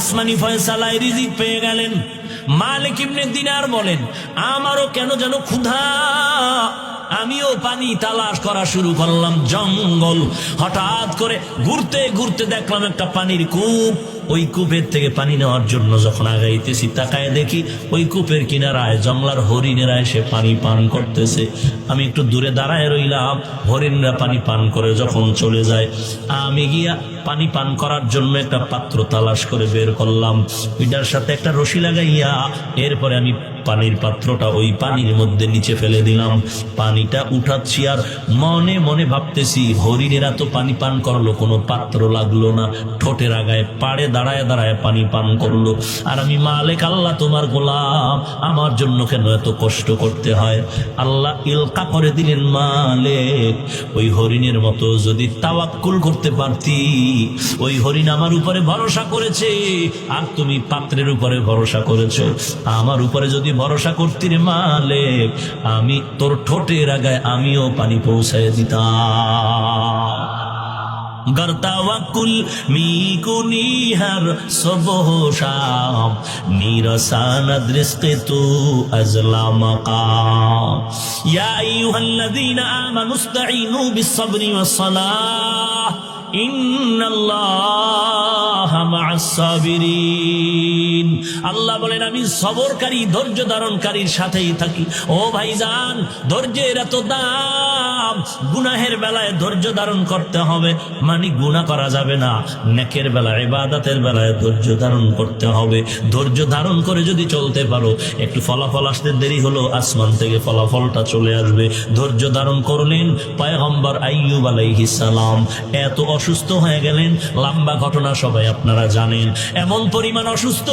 আসমানি ফয়সালায় রিজিক পেয়ে গেলেন। মালিক ইবনে দিনার বলেন, আমারও কেন যেন ক্ষুধা, আমিও পানি তালাশ করা শুরু করলাম। জঙ্গল, হঠাৎ করে ঘুরতে ঘুরতে দেখলাম একটা পানির কূপ। ওই কূপের থেকে পানি নেওয়ার জন্য যখন আগাইতেছি, তাকায় দেখি ওই কূপের কিনারায় জংলার হরিণেরা এসে পানি পান করতেছে। আমি একটু দূরে দাঁড়ায় রইলাম। হরিণরা পানি পান করে যখন চলে যায়, আমি গিয়া পানি পান করার জন্য একটা পাত্র তালাশ করে বের করলাম। ওইটার সাথে একটা রশি লাগাইয়া এরপরে আমি পানির পাত্রটা ওই পানির মধ্যে নিচে ফেলে দিলাম। পানিটা উঠাচ্ছি আর মনে মনে ভাবতেছি, হরিণেরা তো পানি পান করলো, কোনো পাত্র লাগলো না, ঠোঁটের আগায় পাড়ে দাঁড়ায় দাঁড়ায় পানি পান করলো। আর আমি মালিক আল্লাহ তোমার গোলাম, আমার জন্য কেন এত কষ্ট করতে হয়? আল্লাহ ইলকা করে দিলেন, মালিক ওই হরিণের মতো যদি তাওয়াক্কুল করতে পারতি, ওই হরিণ আমার উপরে ভরসা করেছে আর তুমি পাত্রের উপরে ভরসা করেছো, আমার উপরে যদি ভরসা করতি রে মালিক, আমি তোর ঠোঁটের আগায় আমিও পানি পৌঁছায় দিতাম। गर तवक्कुल मी कुनी हर सुबह शाम, नीरसानद रिज़्क़ तू अज़ला मक़ाम। या अय्युहल्लज़ीना आमनू इस्तईनू बिस्सब्रि वस्सलाह, इन्नाल्लाहा मा'अस साबिरीन। আল্লাহ বলেন, আমি সবরকারী ধৈর্য ধারণকারীর সাথেই থাকি। ও ভাইজান, ধৈর্যের এত দাম। গুনাহের বেলায় ধৈর্য ধারণ করতে হবে, মানে গুনাহ করা যাবে না। নেকের বেলায়, ইবাদতের বেলায় ধৈর্য ধারণ করতে হবে। ধৈর্য ধারণ করে যদি চলতে পারো, একটু ফলাফল আসতে দেরি হলো, আসমান থেকে ফলাফলটা চলে আসবে। ধৈর্য ধারণ করলেন পয়গম্বর আইয়ুব আলাইহিস সালাম। এত অসুস্থ হয়ে গেলেন, লম্বা ঘটনা সবাই আপনারা জানেন। এমন পরিমাণ অসুস্থ,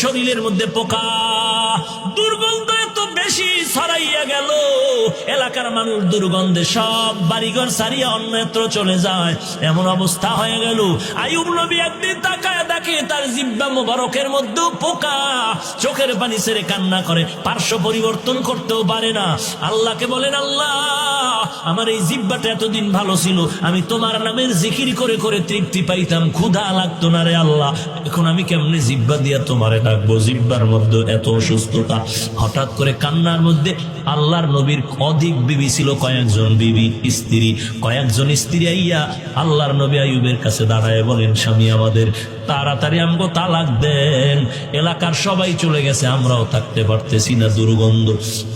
শরীরের মধ্যে পোকা, দুর্গন্ধ এত বেশি ছড়াইয়া গেল, এলাকার মানুষ দুর্গন্ধে সব বাড়িঘর ছাড়িয়া অন্যত্র চলে যায়। এমন অবস্থা হয়ে গেল, আইয়ুব নবী একদিন তাকায় দেখে তার জিহ্বা মোবারকের মধ্যে পোকা, চোখের পানি ছেড়ে কান্না করে, পার্শ্ব পরিবর্তন করতেও পারে না। আল্লাহকে বলেন, আল্লাহ আমার এই জিহ্বাটা এতদিন ভালো ছিল, আমি তোমার নামের জিকির করে করে তৃপ্তি পাইতাম, ক্ষুধা লাগতো না রে আল্লাহ, এখন আমি কেমনে জিহ্বা দিয়া তোমারে ডাকবো? জিহ্বার মধ্যে এত অসুস্থতা। হঠাৎ করে কান্নার মধ্যে আল্লাহর নবীর অধিক বিবি ছিল, কয়েকজন বিবি স্ত্রী, কয়েকজন স্ত্রী আইয়া আল্লাহর নবী আইয়ুবের কাছে দাঁড়ায় বলেন, স্বামী আমাদের তাড়াতাড়ি আমগো তালাক দেন, এলাকার সবাই চলে গেছে, আমরাও থাকতে পারতেছি না, দুর্গন্ধ।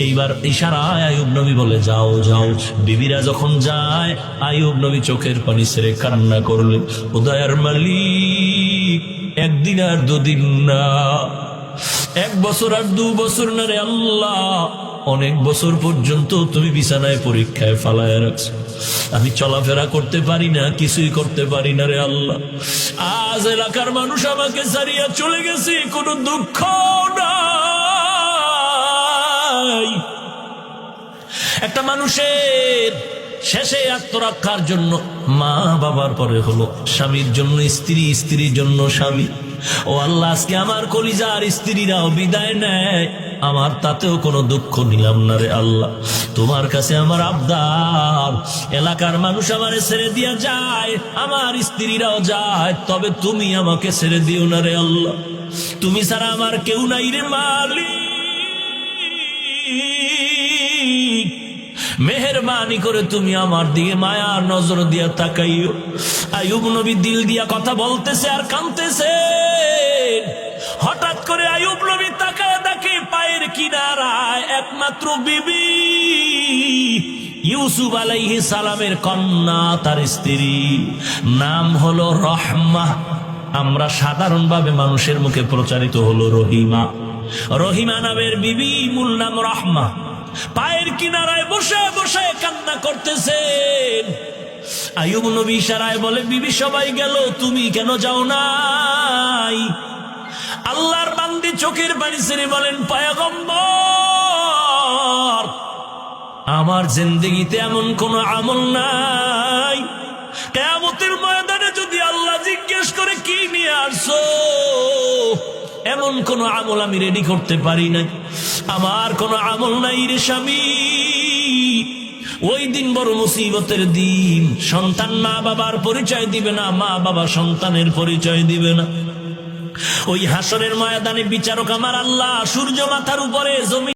এইবার ইশারায় আইয়ুব নবী বলে, যাও যাও। বিবিরা যখন যায়, আইয়ুব নবী চোখের পানি ছেড়ে কান্না করলেন, ও দয়ার মালিক, একদিন আর দুদিন না, 1 বছর আর 2 বছর না রে আল্লাহ, অনেক বছর পর্যন্ত তুমি বিছানায় পরীক্ষায় ফালায় রাখছো, আমি চলাফেরা করতে পারি না, কিছুই করতে পারি না রে আল্লাহ। আজ এলাকার মানুষ আমাকে ছাড়িয়া চলে গেছে, কোনো দুঃখ নাই। একটা মানুষের শেষে আত্মরক্ষার জন্য মা বাবার পরে হলো স্বামীর জন্য স্ত্রী, স্ত্রীর জন্য স্বামী। ও আল্লাহ, আজকে আমার কলিজার স্ত্রীরাও বিদায় নেয়, আমার তাতেও কোনো দুঃখ নিলাম না রে আল্লাহ। তোমার কাছে আমার আবদার, এলাকার মানুষ আমারে ছেড়ে দিয়া যায়, আমার স্ত্রীরাও যায়, তবে তুমি আমাকে ছেড়ে দিও না রে আল্লাহ। তুমি ছাড়া আমার কেউ নাই রে মালিক, মেহেরবানি করে তুমি আমার দিকে মায়ার নজর দিয়া তাকাইও। আইয়ুব নবী দিল দিয়া কথা বলতেছে আর কাঁদতেছে। হঠাৎ করে আইয়ুব নবী তাকায় দেখে পায়ের কিনারায় একমাত্র বিবি ইউসুফ আলাইহিস সালামের কন্যা, তার স্ত্রী নাম হলো রহমা। আমরা সাধারণভাবে মানুষের মুখে প্রচারিত হলো রহিমা। রহিমা নামের বিবি, মূল নাম রহমা। পায়ের কিনারায় বসে বসে কান্না করতেছেন। আইয়ুব নবী ইশারায় বলে, বিবি সবাই গেল, তুমি কেন যাও নাই? আল্লাহর বান্দি চোখের পানি ছেড়ে বলেন, পয়গম্বর, আমার জিন্দেগিতে এমন কোন আমল নাই, কিয়ামতের ময়দানে যদি আল্লাহ জিজ্ঞেস করে কি নিয়ে আসছো, এমন কোন আমল আমি রেডি করতে পারি নাই, আমার কোন আমল নাই রে স্বামী। ওই দিন বড় মুসিবতের দিন, সন্তান মা বাবার পরিচয় দিবে না, মা বাবা সন্তানের পরিচয় দিবে না। ওই হাসরের ময়দানে বিচারক আমার আল্লাহ সূর্য মাথার উপরে জমি